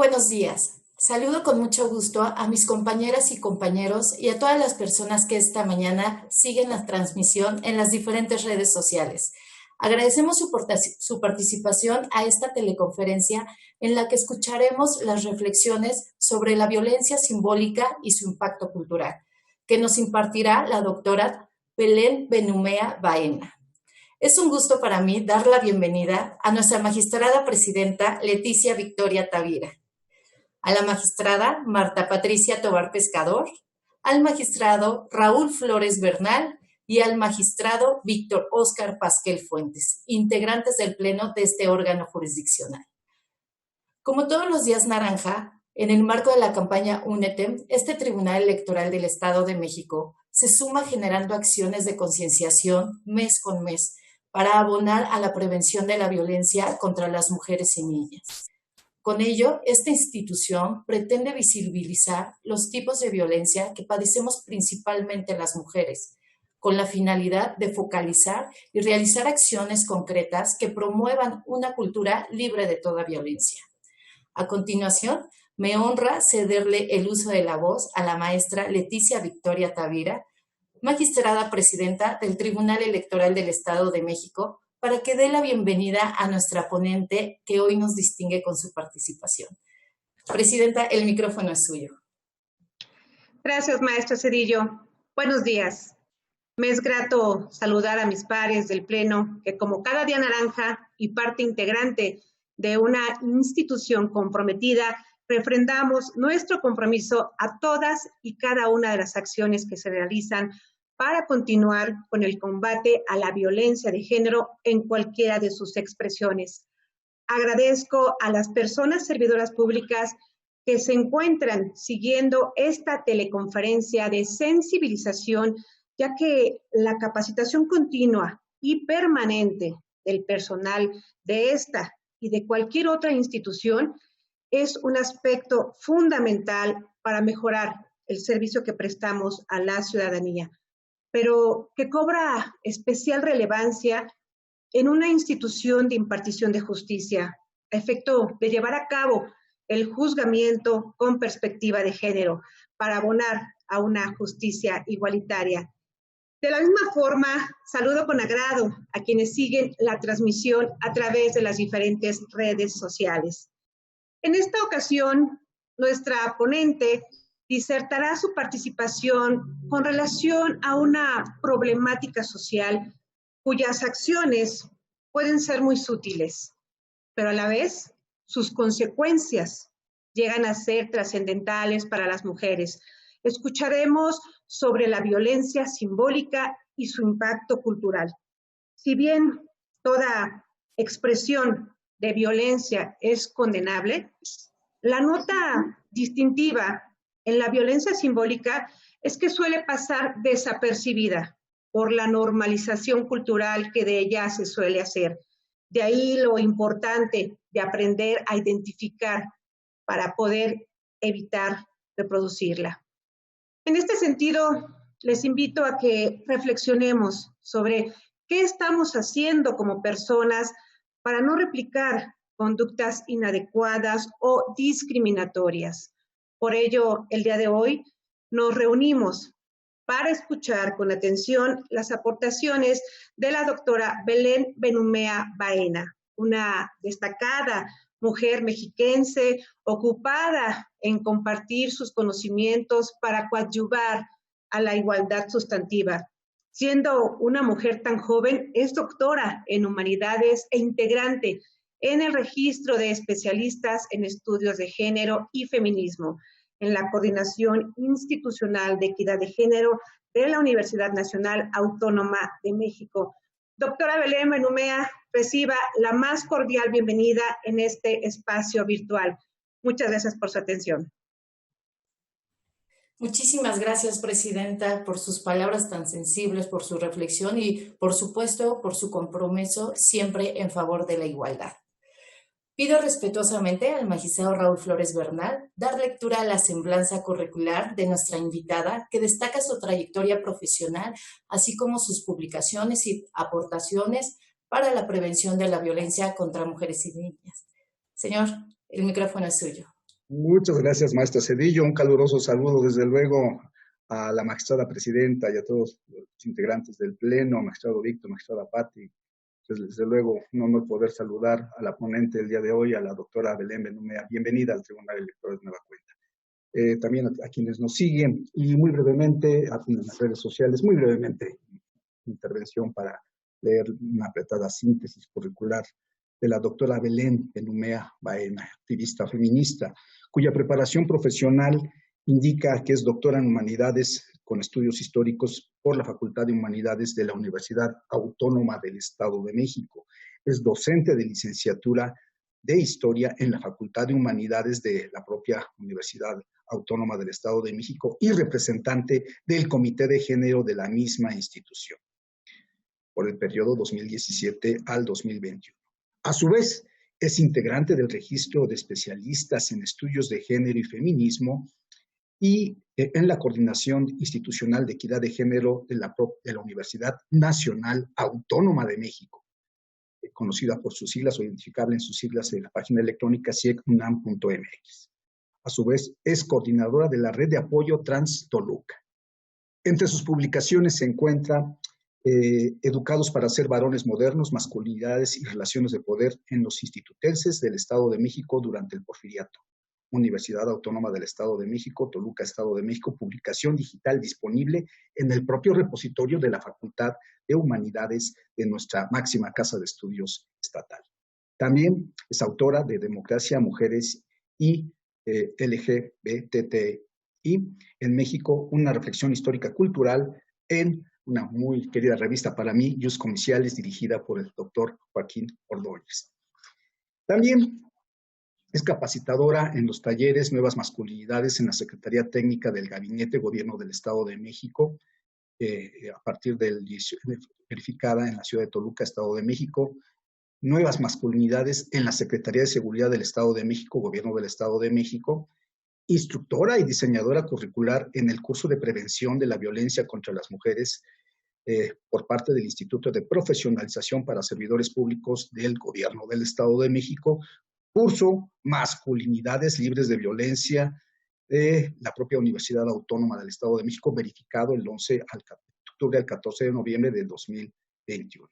buenos días. Saludo con mucho gusto a mis compañeras y compañeros y a todas las personas que esta mañana siguen la transmisión en las diferentes redes sociales. Agradecemos su participación a esta teleconferencia en la que escucharemos las reflexiones sobre la violencia simbólica y su impacto cultural, que nos impartirá la doctora Belén Benumea Baena. Es un gusto para mí dar la bienvenida a nuestra magistrada presidenta Leticia Victoria Tavira, a la magistrada Marta Patricia Tobar Pescador, al magistrado Raúl Flores Bernal y al magistrado Víctor Óscar Pasquel Fuentes, integrantes del Pleno de este órgano jurisdiccional. Como todos los días naranja, en el marco de la campaña Únete, este Tribunal Electoral del Estado de México se suma generando acciones de concienciación mes con mes para abonar a la prevención de la violencia contra las mujeres y niñas. Con ello, esta institución pretende visibilizar los tipos de violencia que padecemos principalmente las mujeres, con la finalidad de focalizar y realizar acciones concretas que promuevan una cultura libre de toda violencia. A continuación, me honra cederle el uso de la voz a la maestra Leticia Victoria Tavira, magistrada presidenta del Tribunal Electoral del Estado de México, para que dé la bienvenida a nuestra ponente que hoy nos distingue con su participación. Presidenta, el micrófono es suyo. Gracias, maestra Cedillo. Buenos días. Me es grato saludar a mis pares del Pleno, que como cada día naranja y parte integrante de una institución comprometida, refrendamos nuestro compromiso a todas y cada una de las acciones que se realizan para continuar con el combate a la violencia de género en cualquiera de sus expresiones. Agradezco a las personas servidoras públicas que se encuentran siguiendo esta teleconferencia de sensibilización, ya que la capacitación continua y permanente del personal de esta y de cualquier otra institución es un aspecto fundamental para mejorar el servicio que prestamos a la ciudadanía, pero que cobra especial relevancia en una institución de impartición de justicia, a efecto de llevar a cabo el juzgamiento con perspectiva de género para abonar a una justicia igualitaria. De la misma forma, saludo con agrado a quienes siguen la transmisión a través de las diferentes redes sociales. En esta ocasión, nuestra ponente disertará su participación con relación a una problemática social cuyas acciones pueden ser muy sutiles, pero a la vez sus consecuencias llegan a ser trascendentales para las mujeres. Escucharemos sobre la violencia simbólica y su impacto cultural. Si bien toda expresión de violencia es condenable, la nota distintiva en la violencia simbólica es que suele pasar desapercibida por la normalización cultural que de ella se suele hacer. De ahí lo importante de aprender a identificar para poder evitar reproducirla. En este sentido, les invito a que reflexionemos sobre qué estamos haciendo como personas para no replicar conductas inadecuadas o discriminatorias. Por ello, el día de hoy nos reunimos para escuchar con atención las aportaciones de la doctora Belén Benumea Baena, una destacada mujer mexiquense ocupada en compartir sus conocimientos para coadyuvar a la igualdad sustantiva. Siendo una mujer tan joven, es doctora en humanidades e integrante en el registro de especialistas en estudios de género y feminismo, en la Coordinación Institucional de Equidad de Género de la Universidad Nacional Autónoma de México. Doctora Belén Benumea, reciba la más cordial bienvenida en este espacio virtual. Muchas gracias por su atención. Muchísimas gracias, Presidenta, por sus palabras tan sensibles, por su reflexión y, por supuesto, por su compromiso siempre en favor de la igualdad. Pido respetuosamente al magistrado Raúl Flores Bernal dar lectura a la semblanza curricular de nuestra invitada, que destaca su trayectoria profesional, así como sus publicaciones y aportaciones para la prevención de la violencia contra mujeres y niñas. Señor, el micrófono es suyo. Muchas gracias, maestra Cedillo. Un caluroso saludo, desde luego, a la magistrada presidenta y a todos los integrantes del Pleno, magistrado Víctor, magistrada Patti. Pues, desde luego, un honor poder saludar a la ponente del día de hoy, a la doctora Belén Benumea. Bienvenida al Tribunal Electoral de Nueva Cuenta. También a quienes nos siguen y muy brevemente, en las redes sociales, muy brevemente, intervención para leer una apretada síntesis curricular de la doctora Belén Benumea Baena, activista feminista, cuya preparación profesional indica que es doctora en Humanidades con estudios históricos por la Facultad de Humanidades de la Universidad Autónoma del Estado de México. Es docente de licenciatura de Historia en la Facultad de Humanidades de la propia Universidad Autónoma del Estado de México y representante del Comité de Género de la misma institución por el periodo 2017 al 2021. A su vez, es integrante del registro de especialistas en estudios de género y feminismo y en la coordinación institucional de equidad de género de la Universidad Nacional Autónoma de México, conocida por sus siglas o identificable en sus siglas en la página electrónica ciecunam.mx. A su vez, es coordinadora de la Red de Apoyo Trans Toluca. Entre sus publicaciones se encuentra Educados para ser varones modernos, masculinidades y relaciones de poder en los institutenses del Estado de México durante el Porfiriato. Universidad Autónoma del Estado de México, Toluca, Estado de México, publicación digital disponible en el propio repositorio de la Facultad de Humanidades de nuestra máxima casa de estudios estatal. También es autora de Democracia, Mujeres y LGBTI en México, una reflexión histórica cultural en una muy querida revista para mí, Jus Comiciales, dirigida por el doctor Joaquín Ordóñez. También es capacitadora en los talleres Nuevas Masculinidades en la Secretaría Técnica del Gabinete Gobierno del Estado de México, a partir del 18, verificada en la ciudad de Toluca, Estado de México. Nuevas Masculinidades en la Secretaría de Seguridad del Estado de México, Gobierno del Estado de México. Instructora y diseñadora curricular en el curso de prevención de la violencia contra las mujeres por parte del Instituto de Profesionalización para Servidores Públicos del Gobierno del Estado de México, curso Masculinidades Libres de Violencia de la propia Universidad Autónoma del Estado de México, verificado el 11 de octubre al 14 de noviembre de 2021.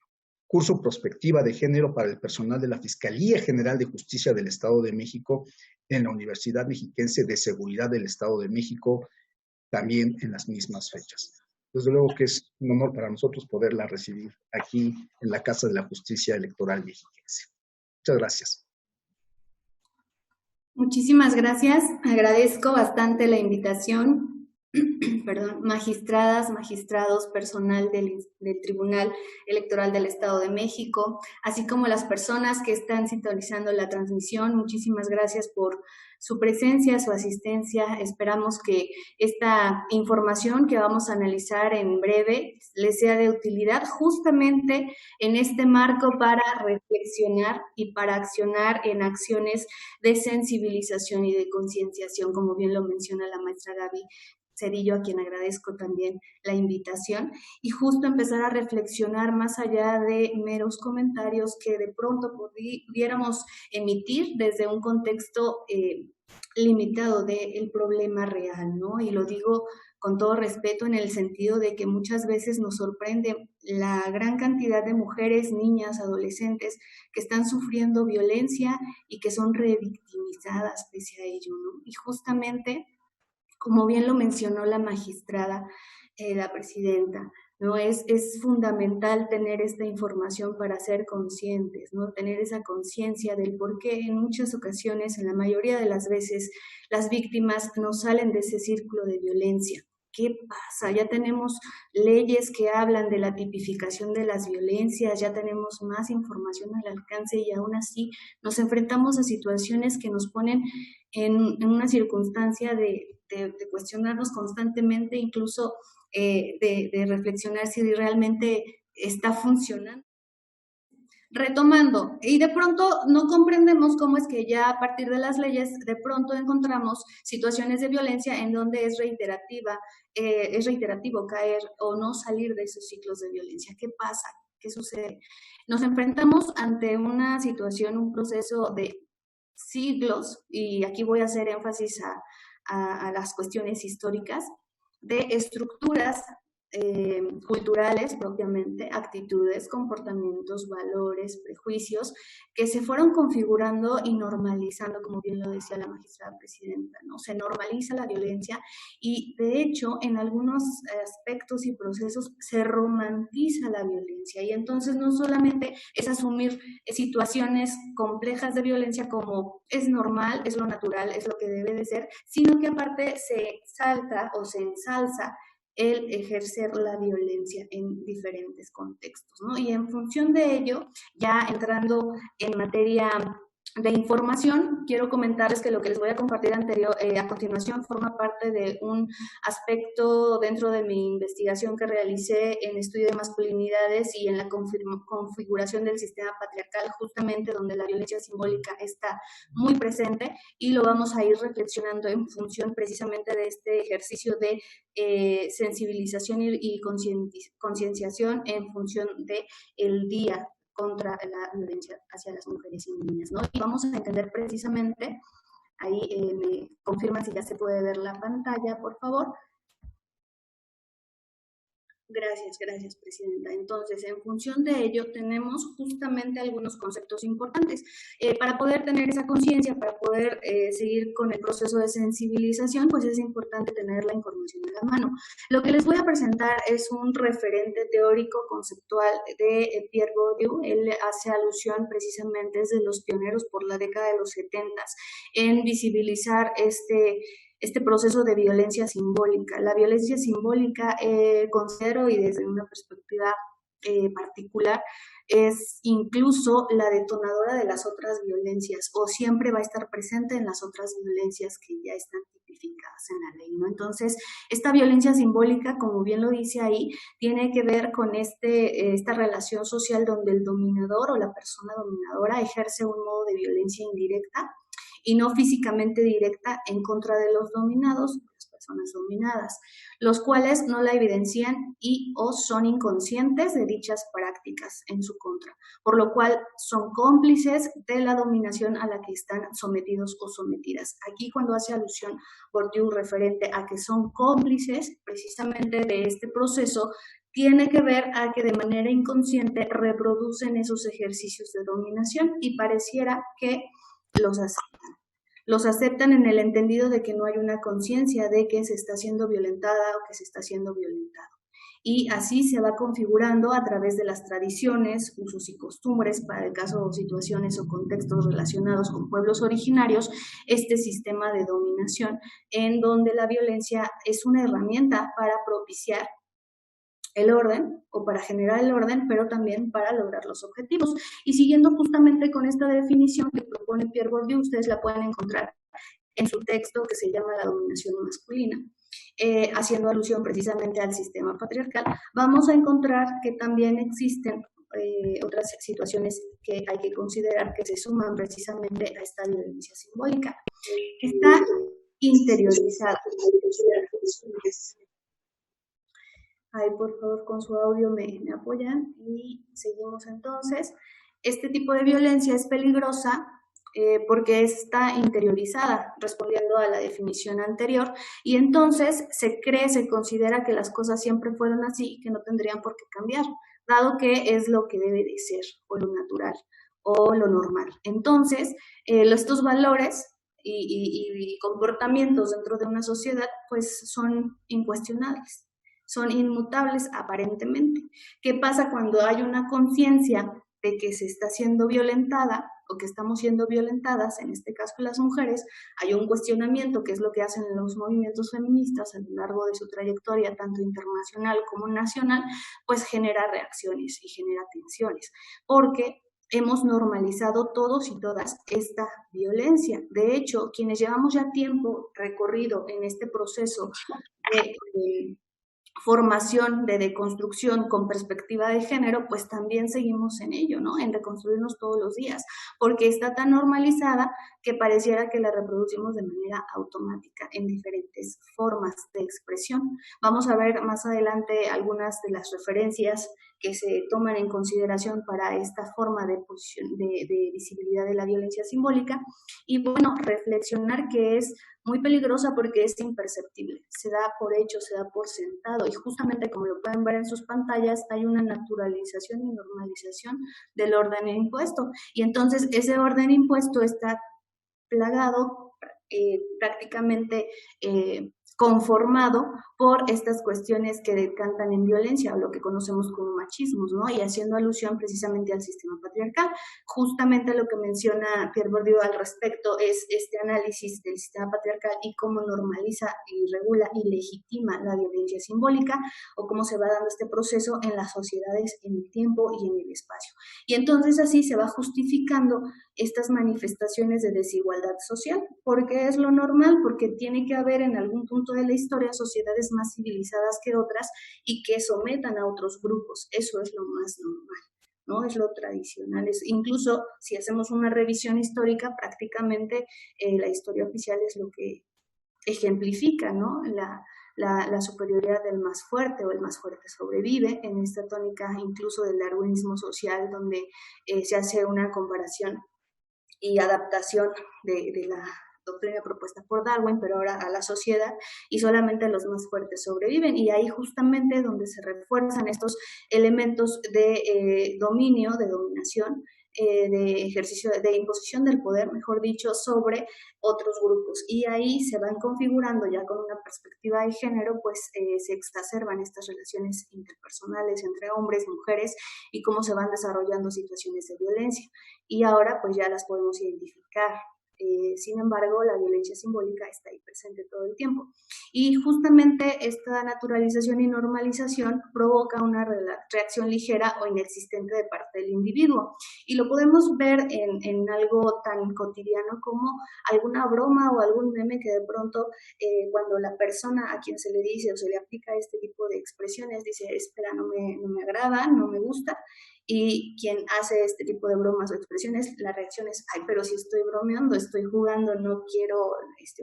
Curso Prospectiva de Género para el personal de la Fiscalía General de Justicia del Estado de México en la Universidad Mexiquense de Seguridad del Estado de México, también en las mismas fechas. Desde luego que es un honor para nosotros poderla recibir aquí en la Casa de la Justicia Electoral Mexiquense. Muchas gracias. Muchísimas gracias. Agradezco bastante la invitación. Perdón, magistradas, magistrados, personal del Tribunal Electoral del Estado de México, así como las personas que están sintonizando la transmisión. Muchísimas gracias por su presencia, su asistencia. Esperamos que esta información que vamos a analizar en breve les sea de utilidad justamente en este marco para reflexionar y para accionar en acciones de sensibilización y de concienciación, como bien lo menciona la maestra Gaby Cedillo, a quien agradezco también la invitación, y justo empezar a reflexionar más allá de meros comentarios que de pronto pudiéramos emitir desde un contexto limitado del problema real, ¿no? Y lo digo con todo respeto en el sentido de que muchas veces nos sorprende la gran cantidad de mujeres, niñas, adolescentes que están sufriendo violencia y que son revictimizadas pese a ello, ¿no? Y justamente, como bien lo mencionó la magistrada, la presidenta, ¿no? Es fundamental tener esta información para ser conscientes, ¿no? Tener esa conciencia del por qué en muchas ocasiones, en la mayoría de las veces, las víctimas no salen de ese círculo de violencia. ¿Qué pasa? Ya tenemos leyes que hablan de la tipificación de las violencias, ya tenemos más información al alcance y aún así nos enfrentamos a situaciones que nos ponen en una circunstancia de cuestionarnos constantemente, incluso de reflexionar si realmente está funcionando. Retomando, y de pronto no comprendemos cómo es que ya a partir de las leyes de pronto encontramos situaciones de violencia en donde es reiterativo caer o no salir de esos ciclos de violencia. ¿Qué pasa? ¿Qué sucede? Nos enfrentamos ante una situación, un proceso de siglos, y aquí voy a hacer énfasis a las cuestiones históricas, de estructuras culturales propiamente, actitudes, comportamientos, valores, prejuicios, que se fueron configurando y normalizando, como bien lo decía la magistrada presidenta, ¿no? Se normaliza la violencia y, de hecho, en algunos aspectos y procesos se romantiza la violencia, y entonces no solamente es asumir situaciones complejas de violencia como es normal, es lo natural, es lo que debe de ser, sino que aparte se exalta o se ensalza el ejercer la violencia en diferentes contextos, ¿no? Y en función de ello, ya entrando en materia de información, quiero comentarles que lo que les voy a compartir a continuación forma parte de un aspecto dentro de mi investigación que realicé en estudio de masculinidades y en la configuración del sistema patriarcal, justamente donde la violencia simbólica está muy presente, y lo vamos a ir reflexionando en función precisamente de este ejercicio de sensibilización y concienciación en función del día contra la violencia hacia las mujeres y niñas, ¿no? Y vamos a entender precisamente, ahí me confirman si ya se puede ver la pantalla, por favor. Gracias, Presidenta. Entonces, en función de ello, tenemos justamente algunos conceptos importantes. Para poder tener esa conciencia, para poder seguir con el proceso de sensibilización, pues es importante tener la información a la mano. Lo que les voy a presentar es un referente teórico conceptual de Pierre Bourdieu. Él hace alusión precisamente desde los pioneros por la década de los 70 en visibilizar este proceso de violencia simbólica. La violencia simbólica, considero, y desde una perspectiva particular, es incluso la detonadora de las otras violencias, o siempre va a estar presente en las otras violencias que ya están tipificadas en la ley, ¿no? Entonces, esta violencia simbólica, como bien lo dice ahí, tiene que ver con esta relación social donde el dominador o la persona dominadora ejerce un modo de violencia indirecta y no físicamente directa en contra de los dominados, las personas dominadas, los cuales no la evidencian y o son inconscientes de dichas prácticas en su contra, por lo cual son cómplices de la dominación a la que están sometidos o sometidas. Aquí, cuando hace alusión Bourdieu referente a que son cómplices precisamente de este proceso, tiene que ver a que de manera inconsciente reproducen esos ejercicios de dominación y pareciera que los aceptan. Los aceptan en el entendido de que no hay una conciencia de que se está siendo violentada o que se está siendo violentado. Y así se va configurando a través de las tradiciones, usos y costumbres, para el caso de situaciones o contextos relacionados con pueblos originarios, este sistema de dominación en donde la violencia es una herramienta para propiciar el orden o para generar el orden, pero también para lograr los objetivos. Y siguiendo justamente con esta definición que propone Pierre Bourdieu, ustedes la pueden encontrar en su texto que se llama La dominación masculina, haciendo alusión precisamente al sistema patriarcal, vamos a encontrar que también existen otras situaciones que hay que considerar que se suman precisamente a esta violencia simbólica, que está interiorizada. Ahí, por favor, con su audio me apoyan y seguimos entonces. Este tipo de violencia es peligrosa porque está interiorizada, respondiendo a la definición anterior, y entonces se considera que las cosas siempre fueron así y que no tendrían por qué cambiar, dado que es lo que debe de ser, o lo natural, o lo normal. Entonces, estos valores y comportamientos dentro de una sociedad, pues son incuestionables, son inmutables aparentemente. ¿Qué pasa cuando hay una conciencia de que se está siendo violentada o que estamos siendo violentadas, en este caso las mujeres? Hay un cuestionamiento, que es lo que hacen los movimientos feministas a lo largo de su trayectoria, tanto internacional como nacional, pues genera reacciones y genera tensiones, porque hemos normalizado todos y todas esta violencia. De hecho, quienes llevamos ya tiempo recorrido en este proceso de formación de deconstrucción con perspectiva de género, pues también seguimos en ello, ¿no? En reconstruirnos todos los días, porque está tan normalizada que pareciera que la reproducimos de manera automática en diferentes formas de expresión. Vamos a ver más adelante algunas de las referencias que se toman en consideración para esta forma de visibilidad de la violencia simbólica. Y bueno, reflexionar que es muy peligrosa porque es imperceptible, se da por hecho, se da por sentado, y justamente como lo pueden ver en sus pantallas, hay una naturalización y normalización del orden impuesto, y entonces ese orden impuesto está plagado, prácticamente conformado por estas cuestiones que decantan en violencia, o lo que conocemos como machismos, ¿no? Y haciendo alusión precisamente al sistema patriarcal. Justamente lo que menciona Pierre Bourdieu al respecto es este análisis del sistema patriarcal y cómo normaliza y regula y legitima la violencia simbólica, o cómo se va dando este proceso en las sociedades, en el tiempo y en el espacio. Y entonces así se va justificando estas manifestaciones de desigualdad social, porque es lo normal, porque tiene que haber en algún punto de la historia sociedades más civilizadas que otras y que sometan a otros grupos. Eso es lo más normal, ¿no? Es lo tradicional. Incluso si hacemos una revisión histórica, prácticamente la historia oficial es lo que ejemplifica, ¿no? La superioridad del más fuerte, o el más fuerte sobrevive, en esta tónica incluso del darwinismo social, donde se hace una comparación y adaptación de la doctrina propuesta por Darwin, pero ahora a la sociedad, y solamente los más fuertes sobreviven. Y ahí justamente donde se refuerzan estos elementos de dominio, de dominación, de ejercicio, de imposición del poder, mejor dicho, sobre otros grupos. Y ahí se van configurando ya con una perspectiva de género, pues se exacerban estas relaciones interpersonales entre hombres, mujeres, y cómo se van desarrollando situaciones de violencia. Y ahora pues ya las podemos identificar. Sin embargo, la violencia simbólica está ahí presente todo el tiempo. Y justamente esta naturalización y normalización provoca una reacción ligera o inexistente de parte del individuo. Y lo podemos ver en algo tan cotidiano como alguna broma o algún meme que de pronto cuando la persona a quien se le dice o se le aplica este tipo de expresiones dice, espera, no me agrada, no me gusta. Y quien hace este tipo de bromas o expresiones, la reacción es, ay, pero si estoy bromeando, estoy jugando, no quiero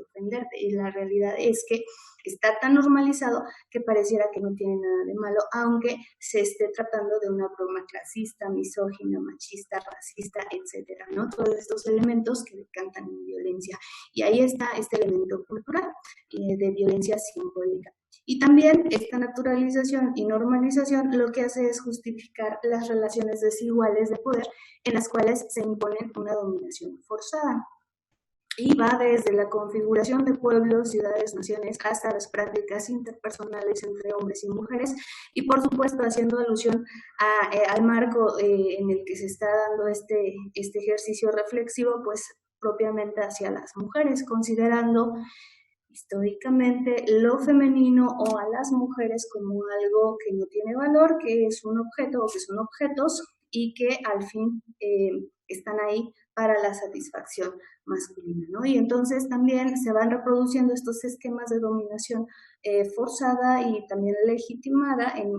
ofenderte. Y la realidad es que está tan normalizado que pareciera que no tiene nada de malo, aunque se esté tratando de una broma clasista, misógina, machista, racista, etcétera, ¿no? Todos estos elementos que decantan en violencia. Y ahí está este elemento cultural de violencia simbólica. Y también esta naturalización y normalización lo que hace es justificar las relaciones desiguales de poder en las cuales se impone una dominación forzada. Y va desde la configuración de pueblos, ciudades, naciones, hasta las prácticas interpersonales entre hombres y mujeres, y por supuesto haciendo alusión al marco en el que se está dando este ejercicio reflexivo, pues propiamente hacia las mujeres, considerando históricamente lo femenino o a las mujeres como algo que no tiene valor, que es un objeto o que son objetos y que al fin están ahí para la satisfacción masculina, ¿no? Y entonces también se van reproduciendo estos esquemas de dominación forzada y también legitimada en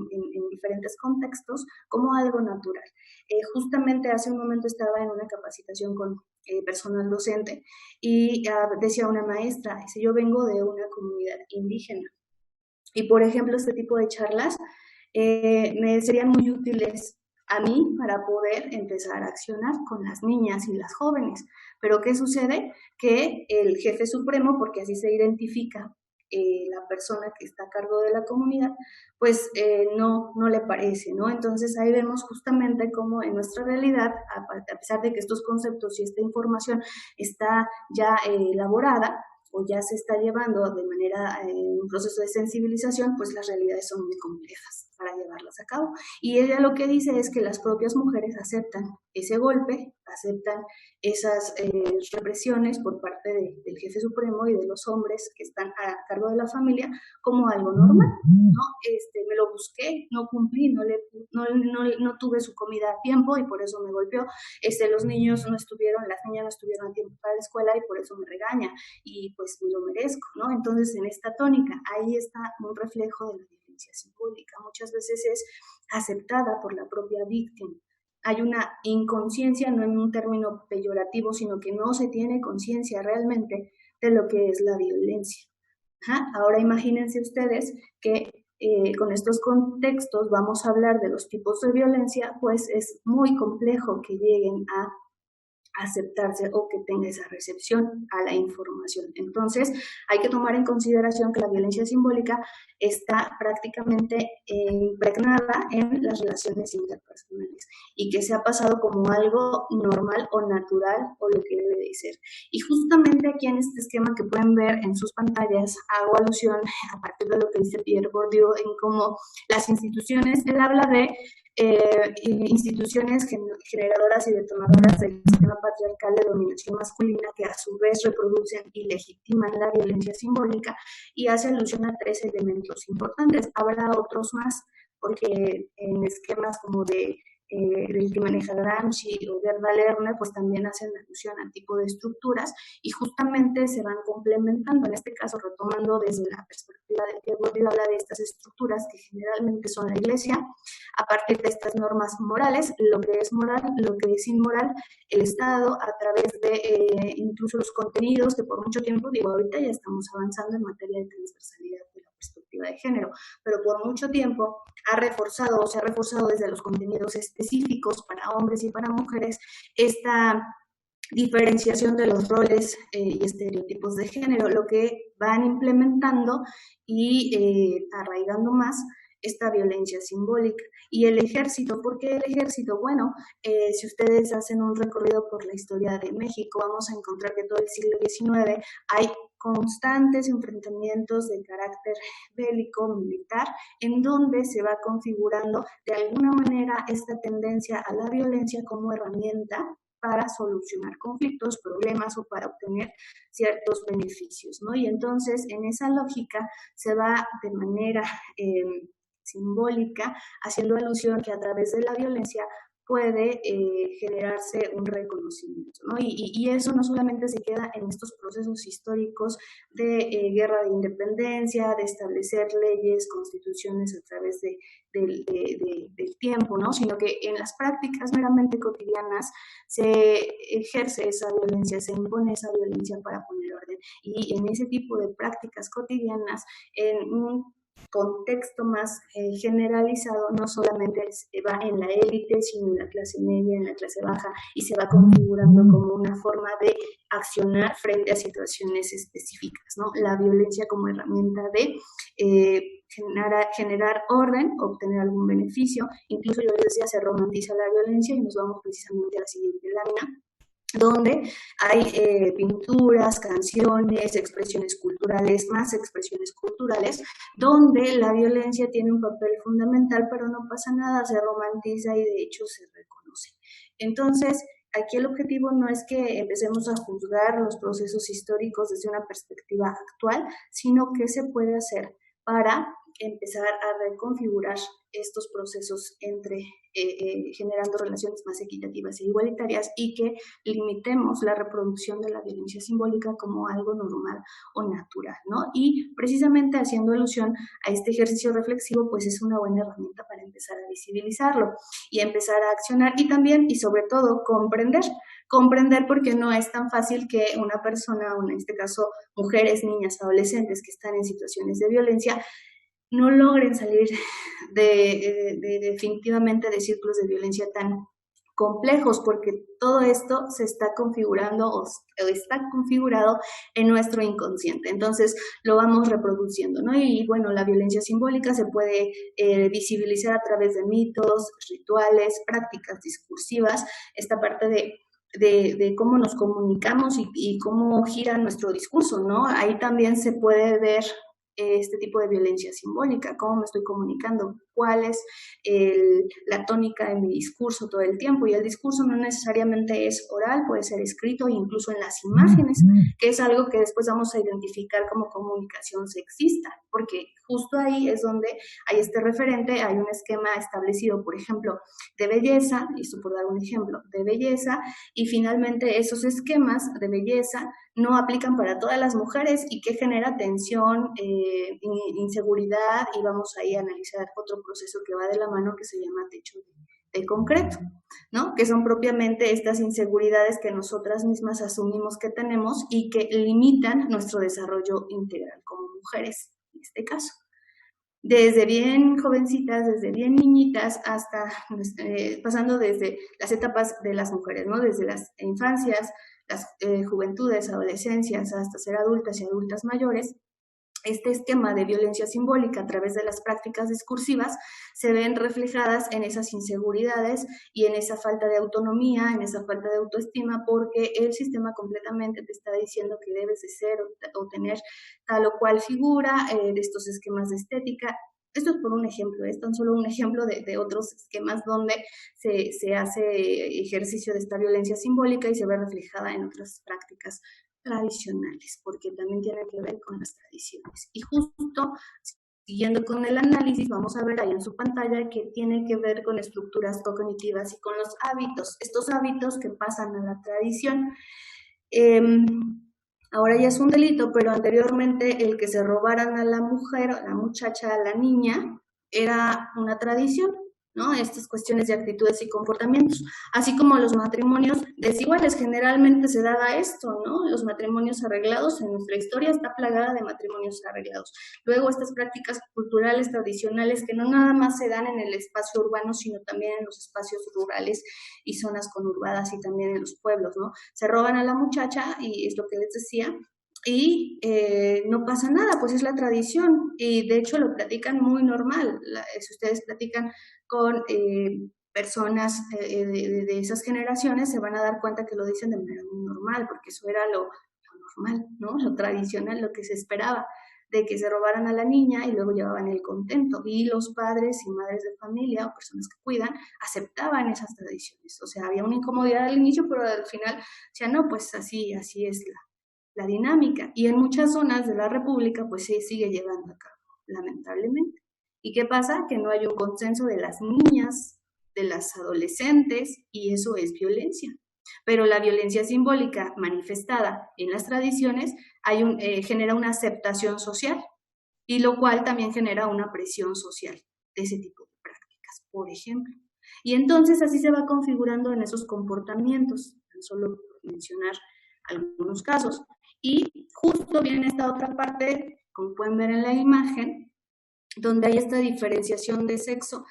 diferentes contextos como algo natural. Justamente hace un momento estaba en una capacitación con personal docente y decía una maestra, dice, yo vengo de una comunidad indígena y por ejemplo este tipo de charlas me serían muy útiles a mí para poder empezar a accionar con las niñas y las jóvenes. Pero ¿qué sucede? Que el jefe supremo, porque así se identifica la persona que está a cargo de la comunidad, pues no le parece, ¿no? Entonces ahí vemos justamente cómo en nuestra realidad, a pesar de que estos conceptos y esta información está ya elaborada, o ya se está llevando de manera un proceso de sensibilización, pues las realidades son muy complejas para llevarlas a cabo. Y ella lo que dice es que las propias mujeres aceptan ese golpe, aceptan esas represiones por parte del jefe supremo y de los hombres que están a cargo de la familia como algo normal, ¿no? Me lo busqué, no cumplí, no tuve su comida a tiempo y por eso me golpeó. Los niños no estuvieron, las niñas no estuvieron a tiempo para la escuela y por eso me regaña y pues me lo merezco, ¿no? Entonces en esta tónica, ahí está un reflejo de la violencia simbólica. Muchas veces es aceptada por la propia víctima. Hay una inconsciencia, no en un término peyorativo, sino que no se tiene conciencia realmente de lo que es la violencia. Ahora imagínense ustedes que con estos contextos vamos a hablar de los tipos de violencia, pues es muy complejo que lleguen a aceptarse o que tenga esa recepción a la información. Entonces, hay que tomar en consideración que la violencia simbólica está prácticamente impregnada en las relaciones interpersonales y que se ha pasado como algo normal o natural o lo que debe de ser. Y justamente aquí en este esquema que pueden ver en sus pantallas, hago alusión a partir de lo que dice Pierre Bourdieu en cómo las instituciones, él habla de instituciones generadoras y detonadoras del sistema patriarcal de dominación masculina que a su vez reproducen y legitiman la violencia simbólica, y hace alusión a 3 elementos importantes. Habrá otros más, porque en esquemas como del que maneja Gramsci o Gerda Lerner, pues también hacen alusión al tipo de estructuras y justamente se van complementando. En este caso, retomando desde la perspectiva de que Bourdieu habla de estas estructuras que generalmente son la Iglesia, a partir de estas normas morales, lo que es moral, lo que es inmoral, el Estado, a través de incluso los contenidos que por mucho tiempo, digo, ahorita ya estamos avanzando en materia de transversalidad de la perspectiva de género, pero por mucho tiempo se ha reforzado desde los contenidos específicos para hombres y para mujeres esta diferenciación de los roles y estereotipos de género, lo que van implementando y arraigando más esta violencia simbólica. Y el ejército, ¿por qué el ejército? Bueno, si ustedes hacen un recorrido por la historia de México, vamos a encontrar que todo el siglo XIX hay constantes enfrentamientos de carácter bélico, militar, en donde se va configurando de alguna manera esta tendencia a la violencia como herramienta para solucionar conflictos, problemas o para obtener ciertos beneficios, ¿no? Y entonces, en esa lógica se va de manera simbólica haciendo alusión que a través de la violencia puede generarse un reconocimiento, ¿no? Y eso no solamente se queda en estos procesos históricos de guerra de independencia, de establecer leyes, constituciones a través del tiempo, ¿no? Sino que en las prácticas meramente cotidianas se ejerce esa violencia, se impone esa violencia para poner orden. Y en ese tipo de prácticas cotidianas, en un contexto más generalizado, no solamente va en la élite, sino en la clase media, en la clase baja, y se va configurando como una forma de accionar frente a situaciones específicas, ¿no? La violencia como herramienta de generar orden, obtener algún beneficio. Incluso yo les decía, se romantiza la violencia y nos vamos precisamente a la siguiente lámina, donde hay pinturas, canciones, expresiones culturales, más expresiones culturales, donde la violencia tiene un papel fundamental, pero no pasa nada, se romantiza y de hecho se reconoce. Entonces, aquí el objetivo no es que empecemos a juzgar los procesos históricos desde una perspectiva actual, sino qué se puede hacer para empezar a reconfigurar estos procesos entre generando relaciones más equitativas e igualitarias y que limitemos la reproducción de la violencia simbólica como algo normal o natural, ¿no? Y precisamente haciendo alusión a este ejercicio reflexivo, pues es una buena herramienta para empezar a visibilizarlo y empezar a accionar y también y sobre todo comprender porque no es tan fácil que una persona, o en este caso mujeres, niñas, adolescentes que están en situaciones de violencia, no logren salir definitivamente de círculos de violencia tan complejos, porque todo esto se está configurando o está configurado en nuestro inconsciente. Entonces lo vamos reproduciendo, ¿no? Y bueno, la violencia simbólica se puede visibilizar a través de mitos, rituales, prácticas discursivas, esta parte de cómo nos comunicamos y cómo gira nuestro discurso, ¿no? Ahí también se puede ver este tipo de violencia simbólica, cómo me estoy comunicando, cuál es la tónica de mi discurso todo el tiempo, y el discurso no necesariamente es oral, puede ser escrito, incluso en las imágenes, que es algo que después vamos a identificar como comunicación sexista, porque justo ahí es donde hay este referente, hay un esquema establecido, por ejemplo, de belleza, y esto por dar un ejemplo, de belleza, y finalmente esos esquemas de belleza no aplican para todas las mujeres y que genera tensión, inseguridad, y vamos ahí a analizar otro proceso que va de la mano que se llama techo de concreto, ¿no? Que son propiamente estas inseguridades que nosotras mismas asumimos que tenemos y que limitan nuestro desarrollo integral como mujeres, en este caso. desde bien jovencitas, desde bien niñitas, hasta pasando desde las etapas de las mujeres, ¿no? Desde las infancias, las juventudes, adolescencias, hasta ser adultas y adultas mayores. Este esquema de violencia simbólica a través de las prácticas discursivas se ven reflejadas en esas inseguridades y en esa falta de autonomía, en esa falta de autoestima, porque el sistema completamente te está diciendo que debes de ser o tener tal o cual figura, de estos esquemas de estética. Esto es por un ejemplo, es tan solo un ejemplo de otros esquemas donde se hace ejercicio de esta violencia simbólica y se ve reflejada en otras prácticas tradicionales, porque también tiene que ver con las tradiciones. Y justo siguiendo con el análisis, vamos a ver ahí en su pantalla que tiene que ver con estructuras cognitivas y con los hábitos, estos hábitos que pasan a la tradición. Ahora ya es un delito, pero anteriormente el que se robaran a la mujer, a la muchacha, a la niña, era una tradición, ¿no? Estas cuestiones de actitudes y comportamientos, así como los matrimonios desiguales. Generalmente se daba esto, ¿no? Los matrimonios arreglados, en nuestra historia está plagada de matrimonios arreglados. Luego estas prácticas culturales tradicionales que no nada más se dan en el espacio urbano, sino también en los espacios rurales y zonas conurbadas y también en los pueblos, ¿no? Se roban a la muchacha y es lo que les decía, y no pasa nada, pues es la tradición, y de hecho lo platican muy normal. Si ustedes platican con personas de esas generaciones, se van a dar cuenta que lo dicen de manera muy normal, porque eso era lo normal, ¿no? Lo tradicional, lo que se esperaba, de que se robaran a la niña y luego llevaban el contento, y los padres y madres de familia o personas que cuidan aceptaban esas tradiciones. O sea, había una incomodidad al inicio, pero al final decían, no, pues así es la dinámica, y en muchas zonas de la República pues se sigue llevando a cabo, lamentablemente. ¿Y qué pasa? Que no hay un consenso de las niñas, de las adolescentes, y eso es violencia. Pero la violencia simbólica manifestada en las tradiciones genera una aceptación social, y lo cual también genera una presión social de ese tipo de prácticas, por ejemplo. Y entonces así se va configurando en esos comportamientos, tan solo por mencionar algunos casos. Y justo viene esta otra parte, como pueden ver en la imagen, donde hay esta diferenciación de sexo,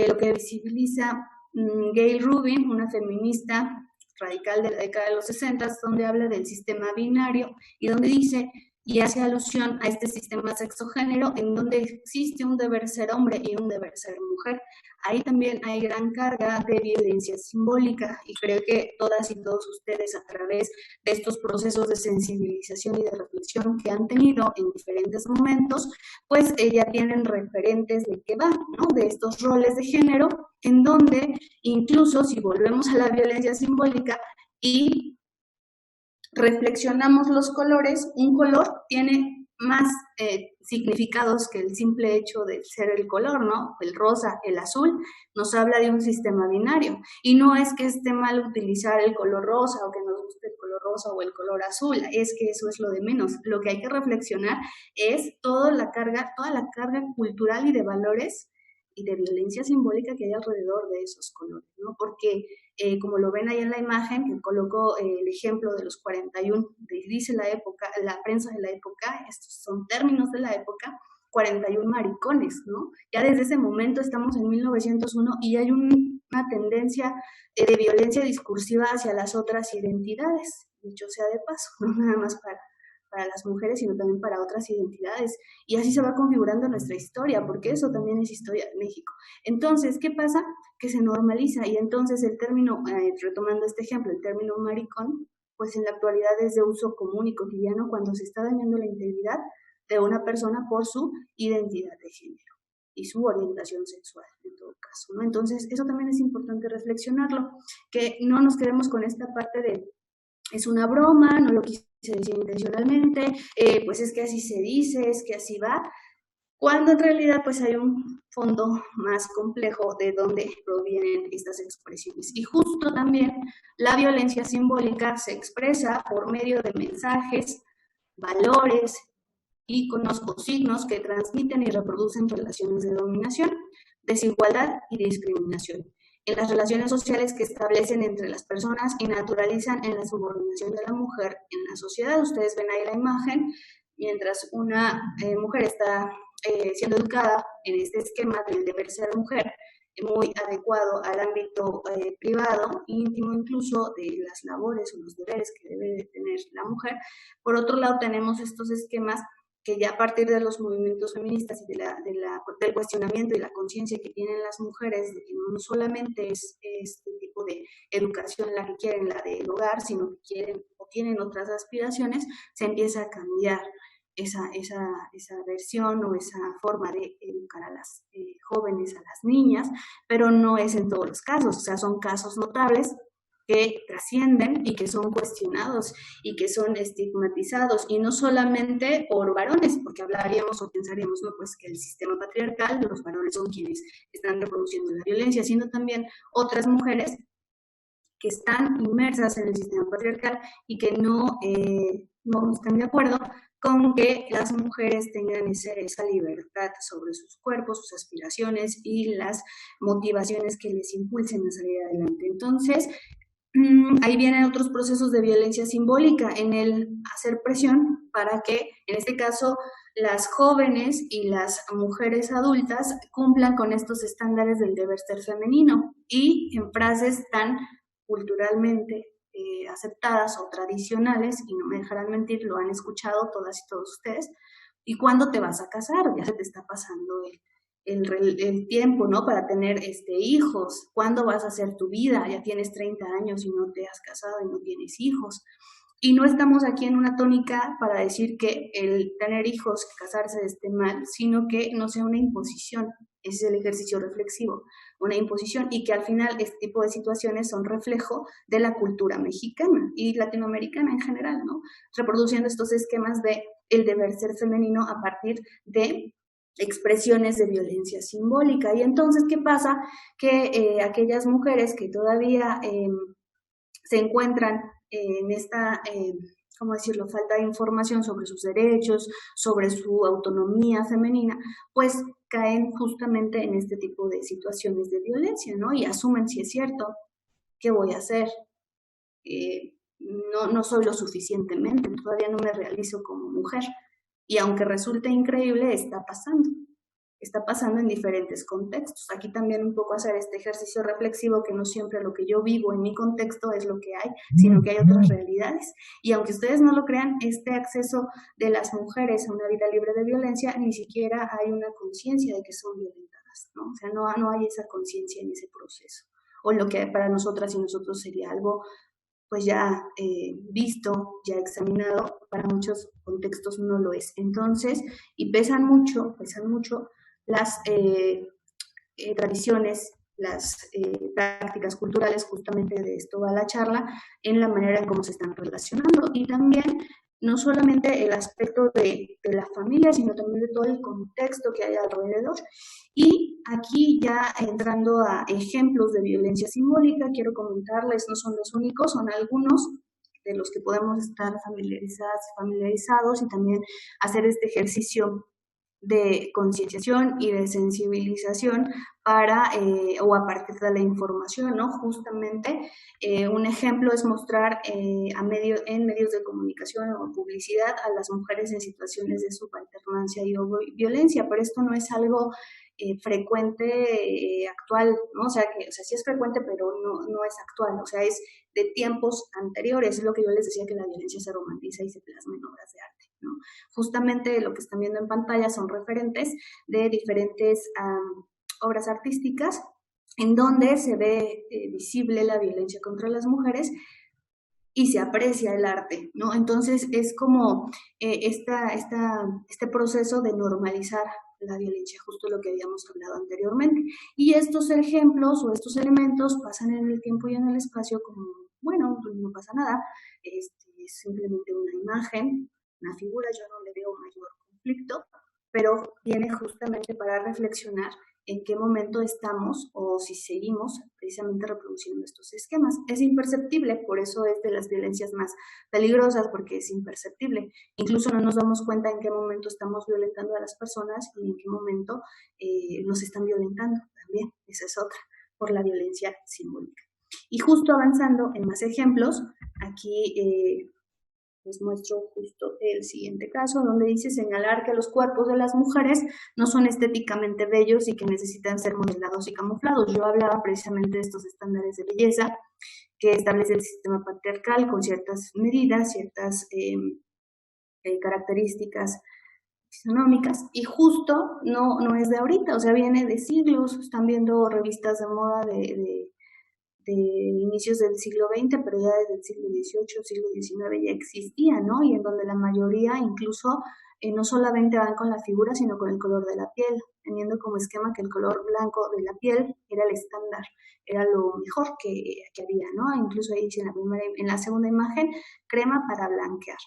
lo que visibiliza Gayle Rubin, una feminista radical de la década de los 60, donde habla del sistema binario y donde dice, y hace alusión a este sistema sexo-género en donde existe un deber ser hombre y un deber ser mujer. Ahí también hay gran carga de violencia simbólica, y creo que todas y todos ustedes, a través de estos procesos de sensibilización y de reflexión que han tenido en diferentes momentos, pues ya tienen referentes de qué va, ¿no? De estos roles de género, en donde incluso si volvemos a la violencia simbólica y reflexionamos los colores, un color tiene más significados que el simple hecho de ser el color, ¿no? El rosa, el azul, nos habla de un sistema binario. Y no es que esté mal utilizar el color rosa o que nos guste el color rosa o el color azul, es que eso es lo de menos. Lo que hay que reflexionar es toda la carga cultural y de valores y de violencia simbólica que hay alrededor de esos colores, ¿no? Porque como lo ven ahí en la imagen, que coloco el ejemplo de los 41, dice la época, la prensa de la época, estos son términos de la época, 41 maricones, ¿no? Ya desde ese momento estamos en 1901 y hay una tendencia de violencia discursiva hacia las otras identidades, dicho sea de paso, no nada más para las mujeres, sino también para otras identidades. Y así se va configurando nuestra historia, porque eso también es historia de México. Entonces, ¿qué pasa? Que se normaliza, y entonces el término, retomando este ejemplo, el término maricón, pues en la actualidad es de uso común y cotidiano cuando se está dañando la integridad de una persona por su identidad de género y su orientación sexual, en todo caso, ¿no? Entonces, eso también es importante reflexionarlo, que no nos quedemos con esta parte de es una broma, no lo quise decir intencionalmente, pues es que así se dice, es que así va, cuando en realidad pues hay un fondo más complejo de dónde provienen estas expresiones. Y justo también la violencia simbólica se expresa por medio de mensajes, valores, íconos o signos que transmiten y reproducen relaciones de dominación, desigualdad y discriminación en las relaciones sociales que establecen entre las personas y naturalizan en la subordinación de la mujer en la sociedad. Ustedes ven ahí la imagen, mientras una mujer está siendo educada en este esquema del deber ser mujer, muy adecuado al ámbito privado, íntimo incluso, de las labores o los deberes que debe de tener la mujer. Por otro lado, tenemos estos esquemas que ya a partir de los movimientos feministas y del cuestionamiento y la conciencia que tienen las mujeres de que no solamente es este tipo de educación la que quieren, la del hogar, sino que quieren o tienen otras aspiraciones, se empieza a cambiar esa versión o esa forma de educar a las jóvenes, a las niñas, pero no es en todos los casos, o sea, son casos notables que trascienden y que son cuestionados y que son estigmatizados, y no solamente por varones, porque hablaríamos o pensaríamos, no, pues que el sistema patriarcal, los varones son quienes están reproduciendo la violencia, sino también otras mujeres que están inmersas en el sistema patriarcal y que no están de acuerdo con que las mujeres tengan esa libertad sobre sus cuerpos, sus aspiraciones y las motivaciones que les impulsen a salir adelante. Entonces, ahí vienen otros procesos de violencia simbólica en el hacer presión para que, en este caso, las jóvenes y las mujeres adultas cumplan con estos estándares del deber ser femenino, y en frases tan culturalmente aceptadas o tradicionales, y no me dejarán mentir, lo han escuchado todas y todos ustedes. ¿Y cuándo te vas a casar? Ya se te está pasando el tiempo, ¿no? Para tener hijos. ¿Cuándo vas a hacer tu vida? Ya tienes 30 años y no te has casado y no tienes hijos. Y no estamos aquí en una tónica para decir que el tener hijos, casarse esté mal, sino que no sea una imposición. Ese es el ejercicio reflexivo, una imposición, y que al final este tipo de situaciones son reflejo de la cultura mexicana y latinoamericana en general, ¿no? Reproduciendo estos esquemas de el deber ser femenino a partir de expresiones de violencia simbólica. Y entonces, ¿qué pasa? Que aquellas mujeres que todavía se encuentran en esta, ¿cómo decirlo?, falta de información sobre sus derechos, sobre su autonomía femenina, pues caen justamente en este tipo de situaciones de violencia, ¿no? Y asumen, si es cierto, ¿qué voy a hacer? No soy lo suficientemente, todavía no me realizo como mujer. Y aunque resulte increíble, está pasando en diferentes contextos. Aquí también un poco hacer este ejercicio reflexivo, que no siempre lo que yo vivo en mi contexto es lo que hay, sino que hay otras realidades. Y aunque ustedes no lo crean, este acceso de las mujeres a una vida libre de violencia, ni siquiera hay una conciencia de que son violentadas, ¿no? O sea, no hay esa conciencia en ese proceso. O lo que para nosotras y nosotros sería algo pues ya visto, ya examinado, para muchos contextos no lo es. Entonces, y pesan mucho las tradiciones, las prácticas culturales, justamente de esto va la charla, en la manera en cómo se están relacionando, y también no solamente el aspecto de la familia, sino también de todo el contexto que hay alrededor. Y aquí ya entrando a ejemplos de violencia simbólica, quiero comentarles, no son los únicos, son algunos de los que podemos estar familiarizados, y también hacer este ejercicio de concienciación y de sensibilización para, o a partir de la información, ¿no? Justamente un ejemplo es mostrar en medios de comunicación o publicidad a las mujeres en situaciones de subalternancia y violencia, pero esto no es algo frecuente actual, ¿no? O sea, sí es frecuente, pero no es actual, o sea, es de tiempos anteriores. Es lo que yo les decía, que la violencia se romantiza y se plasma en obras de arte, ¿no? Justamente lo que están viendo en pantalla son referentes de diferentes obras artísticas en donde se ve visible la violencia contra las mujeres y se aprecia el arte, ¿no? Entonces es como este proceso de normalizar la violencia, justo lo que habíamos hablado anteriormente. Y estos ejemplos o estos elementos pasan en el tiempo y en el espacio como, bueno, no pasa nada, es simplemente una imagen, una figura, yo no le veo mayor conflicto, pero viene justamente para reflexionar en qué momento estamos o si seguimos precisamente reproduciendo estos esquemas. Es imperceptible, por eso es de las violencias más peligrosas, porque es imperceptible. Incluso no nos damos cuenta en qué momento estamos violentando a las personas y en qué momento nos están violentando también. Esa es otra, por la violencia simbólica. Y justo avanzando en más ejemplos, aquí Les muestro justo el siguiente caso, donde dice señalar que los cuerpos de las mujeres no son estéticamente bellos y que necesitan ser modelados y camuflados. Yo hablaba precisamente de estos estándares de belleza que establece el sistema patriarcal con ciertas medidas, ciertas características fisionómicas, y justo no es de ahorita, o sea, viene de siglos. Están viendo revistas de moda de inicios del siglo XX, pero ya desde el siglo XVIII, siglo XIX ya existía, ¿no? Y en donde la mayoría incluso no solamente van con la figura, sino con el color de la piel, teniendo como esquema que el color blanco de la piel era el estándar, era lo mejor que había, ¿no? Incluso ahí dice en la segunda imagen, crema para blanquear.